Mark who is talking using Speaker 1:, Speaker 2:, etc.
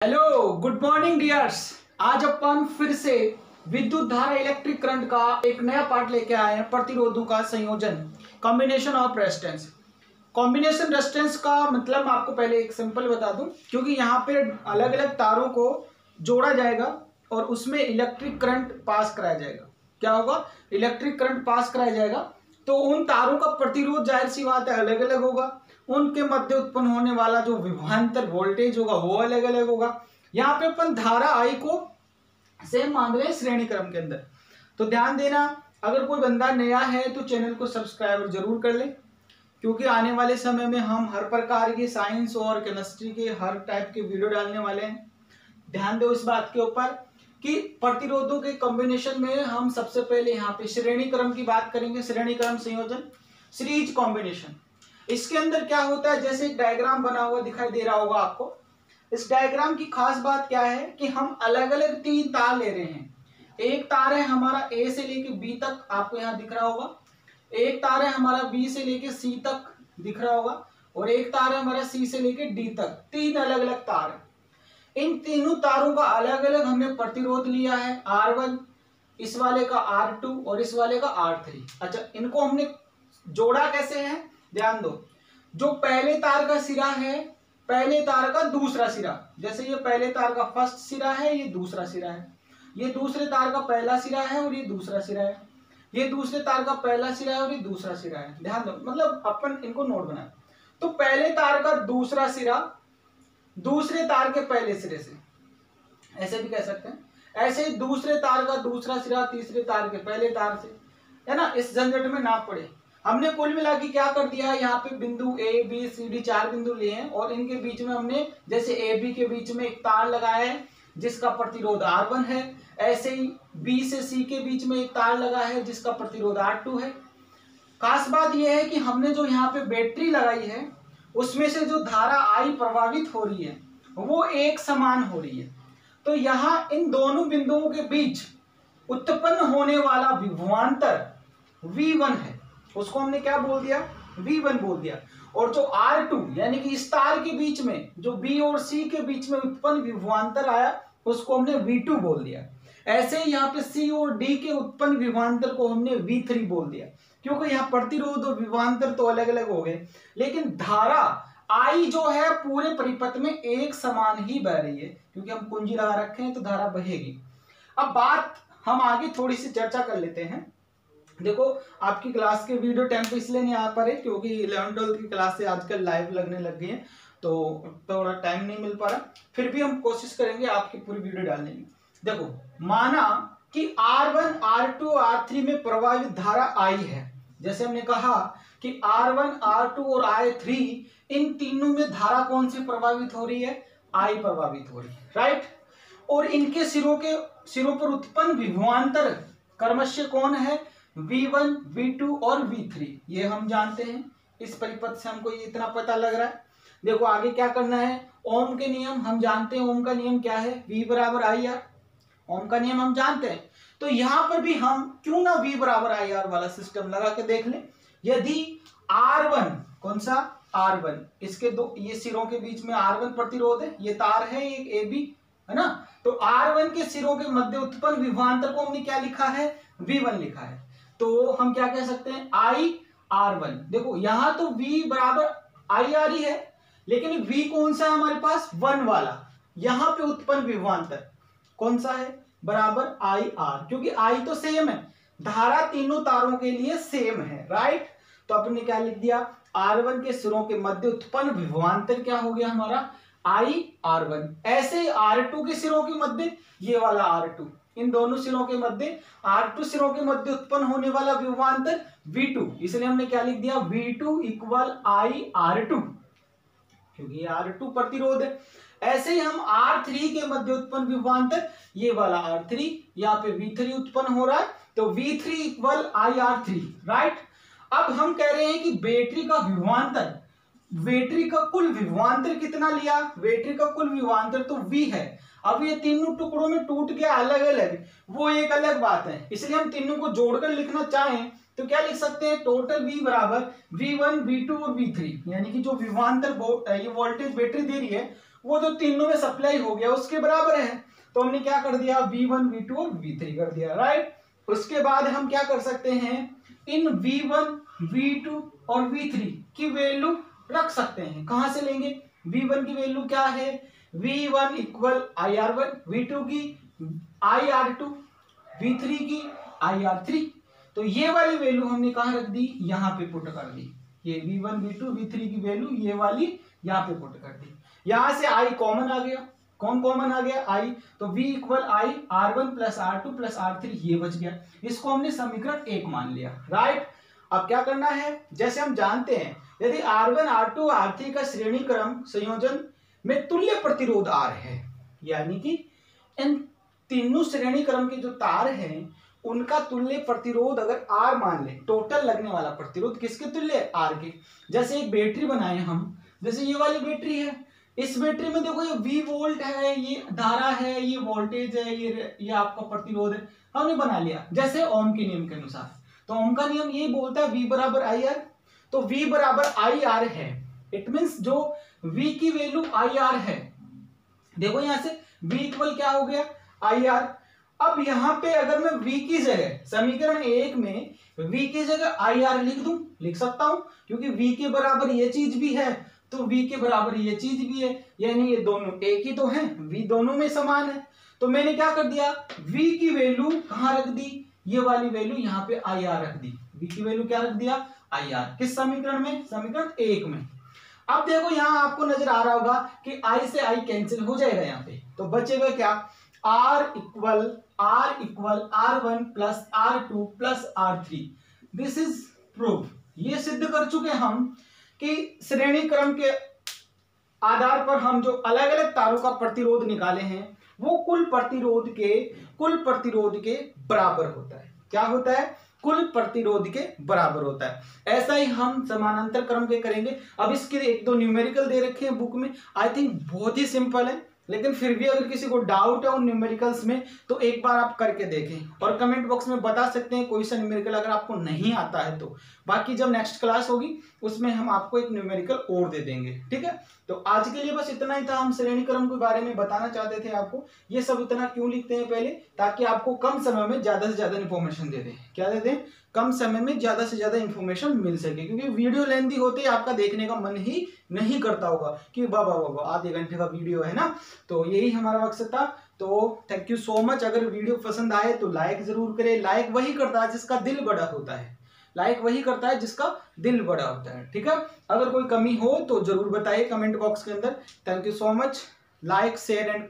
Speaker 1: Hello good morning dears. आज अपन फिर से विद्युत धारा इलेक्ट्रिक करंट का एक नया पार्ट लेके आए हैं। प्रतिरोधों का संयोजन, combination of resistance. Combination resistance का मतलब मैं आपको पहले एक सिंपल बता दूं, क्योंकि यहाँ पे अलग अलग तारों को जोड़ा जाएगा और उसमें इलेक्ट्रिक करंट पास कराया जाएगा। क्या होगा? इलेक्ट्रिक करंट पास कराया जाएगा, तो उन तारों का प्रतिरोध जाहिर सी बात है अलग अलग होगा। उनके मध्य उत्पन्न होने वाला जो विभवांतर वोल्टेज होगा वो अलग अलग होगा। यहाँ पे अपन धारा आई को सेम मान रहे हैं श्रेणी क्रम के अंदर। तो ध्यान देना, अगर कोई बंदा नया है तो चैनल को सब्सक्राइब जरूर कर ले, क्योंकि आने वाले समय में हम हर प्रकार के साइंस और केमिस्ट्री के हर टाइप के वीडियो डालने वाले हैं। ध्यान दो इस बात के ऊपर कि प्रतिरोधों के कॉम्बिनेशन में हम सबसे पहले यहाँ पे श्रेणी क्रम की बात करेंगे। श्रेणी क्रम संयोजन, सीरीज कॉम्बिनेशन। इसके अंदर क्या होता है, जैसे एक डायग्राम बना हुआ दिखाई दे रहा होगा आपको। इस डायग्राम की खास बात क्या है कि हम अलग अलग तीन तार ले रहे हैं। एक तार है हमारा ए से लेके बी तक, आपको यहाँ दिख रहा होगा। एक तार है हमारा बी से लेके सी तक, दिख रहा होगा। और एक तार है हमारा सी से लेके डी तक। तीन अलग अलग तार है। इन तीनों तारों का अलग अलग हमने प्रतिरोध लिया है, R1, इस वाले का R2 और इस वाले का R3। अच्छा, इनको हमने जोड़ा कैसे है, ध्यान दो। जो पहले तार का सिरा है, पहले तार का दूसरा सिरा, जैसे ये पहले तार का फर्स्ट सिरा है, ये दूसरा सिरा है। ये दूसरे तार का पहला सिरा है और ये दूसरा सिरा है। ये दूसरे तार का पहला सिरा है और ये दूसरा सिरा है। ध्यान दो, मतलब अपन इनको नोट बनाए। तो पहले तार का दूसरा सिरा दूसरे तार के पहले सिरे से, ऐसे भी कह सकते हैं। ऐसे ही दूसरे तार का दूसरा सिरा तीसरे तार के पहले तार से, है ना। इस झंझट में ना पड़े। हमने कुल मिला के क्या कर दिया है, यहाँ पे बिंदु ए बी सी डी चार बिंदु लिए हैं और इनके बीच में हमने जैसे ए बी के बीच में एक तार लगाया है जिसका प्रतिरोध R1 है। ऐसे ही बी से सी के बीच में एक तार लगा है जिसका प्रतिरोध R2 है। खास बात यह है कि हमने जो यहाँ पे बैटरी लगाई है उसमें से जो धारा I प्रभावित हो रही है वो एक समान हो रही है। तो यहाँ इन दोनों बिंदुओं के बीच उत्पन्न होने वाला विभवांतर V1 है, उसको हमने क्या बोल दिया, V1 बोल दिया। और जो R2 यानी कि इस तार के बीच में जो B और C के बीच में उत्पन्न विभवांतर आया उसको हमने V2 बोल दिया। ऐसे ही यहाँ पे C और D के उत्पन्न विभवांतर को हमने V3 बोल दिया, क्योंकि यहाँ प्रतिरोध और विभवांतर तो अलग अलग हो गए, लेकिन धारा I जो है पूरे परिपथ में एक समान ही बह रही है, क्योंकि हम कुंजी लगा रखे हैं तो धारा बहेगी। अब बात हम आगे थोड़ी सी चर्चा कर लेते हैं। देखो, आपकी क्लास के वीडियो टाइम पे इसलिए नहीं आ पा रहे क्योंकि 11-12 की क्लास से आजकल लाइव लगने लग गई है, तो थोड़ा टाइम नहीं मिल पा रहा। फिर भी हम कोशिश करेंगे आपकी पूरी वीडियो डालने की। देखो, माना कि R1, R2, R3 में प्रवाहित धारा I है। जैसे हमने कहा कि R1, R2 और I3 इन तीनों में धारा कौन सी प्रभावित हो रही है, I प्रभावित हो रही है, राइट। और इनके सिरों पर उत्पन्न विभवांतर क्रमशः कौन है, V1, V2 और V3, ये हम जानते हैं। इस परिपथ से हमको ये इतना पता लग रहा है। देखो आगे क्या करना है, ओम के नियम हम जानते हैं। ओम का नियम क्या है, V बराबर IR। ओम का नियम हम जानते हैं, तो यहां पर भी हम क्यों ना V बराबर IR वाला सिस्टम लगा के देख लें। यदि R1, कौन सा R1, इसके दो ये सिरों के बीच में R1 प्रतिरोध है, ये तार है एक AB, है ना। तो R1 के सिरों के मध्य उत्पन्न विभवांतर को हमने क्या लिखा है, V1 लिखा है। तो हम क्या कह सकते हैं, IR1। देखो यहां तो V बराबर IR ही है, लेकिन V कौन सा है हमारे पास, 1 वाला। यहां पे उत्पन्न विभवांतर कौन सा है, बराबर IR, क्योंकि I तो सेम है, धारा तीनों तारों के लिए सेम है, राइट। तो अपन ने क्या लिख दिया, R1 के सिरों के मध्य उत्पन्न विभवांतर क्या हो गया हमारा, IR1। ऐसे ही R2 के सिरों के मध्य, ये वाला R2, इन दोनों सिरों के मध्य, R2 सिरों के मध्य उत्पन्न होने वाला विभवांतर V2, इसलिए हमने क्या लिख दिया, V2 इक्वल IR2, क्योंकि R2 प्रतिरोध है। ऐसे ही हम R3 के मध्य उत्पन्न विभवांतर, ये वाला R3, यहाँ पे V3 उत्पन्न हो रहा है, तो V3 इक्वल IR3, राइट। अब हम कह रहे हैं कि बैटरी का विभवांतर, बैटरी का कुल विभवांतर कितना लिया, बैटरी का कुल विभवांतर तो V है। अब ये तीनों टुकड़ों में टूट गया अलग अलग, वो एक अलग बात है। इसलिए हम तीनों को जोड़कर लिखना चाहें तो क्या लिख सकते हैं, टोटल V बराबर V1, V2 और V3, यानी कि जो विभवांतर ये वोल्टेज बैटरी दे रही है वो तो तीनों में सप्लाई हो गया उसके बराबर है, तो हमने क्या कर दिया V1 V2 और V3 कर दिया, राइट। उसके बाद हम क्या कर सकते हैं, इन V1 V2 और V3 की वैल्यू रख सकते हैं। कहां से लेंगे, V1 की वैल्यू क्या है, V1 इक्वल IR1, V2 की IR2, V3 की IR3। तो ये वाली वैल्यू हमने कहां रख दी, यहां पे पुट कर दी। ये V1 V2 V3 की वैल्यू ये वाली यहां पे पुट कर दी। यहां से I कॉमन आ गया, कौन कॉमन आ गया, I, तो V equal I R1 plus R2 plus R3 ये बच गया। इसको हमने समीकरण 1 मान लिया, राइट। अब क्या करना है, जैसे हम जानते हैं यदि R1 R2 R3 का श्रेणी क्रम संयोजन में तुल्य प्रतिरोध R है, यानी कि इन तीनों श्रेणी क्रम के जो तार हैं उनका तुल्य प्रतिरोध अगर R मान ले, टोटल लगने वाला प्रतिरोध किसके तुल्य है, R के। जैसे एक बैटरी बनाए हम, जैसे ये वाली बैटरी है, इस बैटरी में देखो ये V वोल्ट है, ये धारा है, ये वोल्टेज है, ये आपका प्रतिरोध है, हमने बना लिया जैसे ओम के नियम के अनुसार। तो ओम का नियम ये बोलता है V बराबर IR, तो V बराबर IR है, इट मीन्स जो V की वैल्यू IR है, देखो यहां से V इक्वल क्या हो गया IR। अब यहां पे अगर मैं V की जगह समीकरण 1 में V की जगह IR लिख दूं, लिख सकता हूं, क्योंकि V के बराबर ये चीज भी है तो V के बराबर ये चीज भी है, यानी ये दोनों एक ही तो हैं, V दोनों में समान है। तो मैंने क्या कर दिया, V की वैल्यू कहां रख दी, ये वाली वैल्यू यहाँ पे IR रख दी। V की वैल्यू क्या रख दिया IR, किस समीकरण में, समीकरण 1 में। अब देखो यहां आपको नजर आ रहा होगा कि I से I कैंसिल हो जाएगा यहाँ पे, तो बचेगा क्या, R equal R1 plus R2 plus R3। This is proof, ये सिद्ध कर चुके हम कि श्रेणी क्रम के आधार पर हम जो अलग अलग तारों का प्रतिरोध निकाले हैं वो कुल प्रतिरोध के बराबर होता है। क्या होता है, कुल प्रतिरोध के बराबर होता है। ऐसा ही हम समानांतर क्रम के करेंगे। अब इसके एक दो न्यूमेरिकल दे रखे हैं बुक में, आई थिंक बहुत ही सिंपल है, लेकिन फिर भी अगर किसी को डाउट है उन न्यूमेरिकल्स में तो एक बार आप करके देखें और कमेंट बॉक्स में बता सकते हैं कोई सा न्यूमेरिकल अगर आपको नहीं आता है तो। बाकी जब नेक्स्ट क्लास होगी उसमें हम आपको एक न्यूमेरिकल और दे देंगे, ठीक है। तो आज के लिए बस इतना ही था, हम श्रेणी क्रम के बारे में बताना चाहते थे आपको। ये सब इतना क्यों लिखते हैं पहले, ताकि आपको कम समय में ज्यादा से ज्यादा इन्फॉर्मेशन दे दें। क्या दे दें, कम समय में ज्यादा से ज्यादा इन्फॉर्मेशन मिल सके, क्योंकि वीडियो लेंथी होते ही आपका देखने का मन ही नहीं करता होगा कि बाबा आधे घंटे का वीडियो है ना। तो यही हमारा मकसद था। तो थैंक यू सो मच। अगर वीडियो पसंद आए तो लाइक जरूर करें। लाइक वही करता है जिसका दिल बड़ा होता है, लाइक वही करता है जिसका दिल बड़ा होता है, ठीक है। अगर कोई कमी हो तो जरूर बताइए कमेंट बॉक्स के अंदर। Thank you so much. Like share and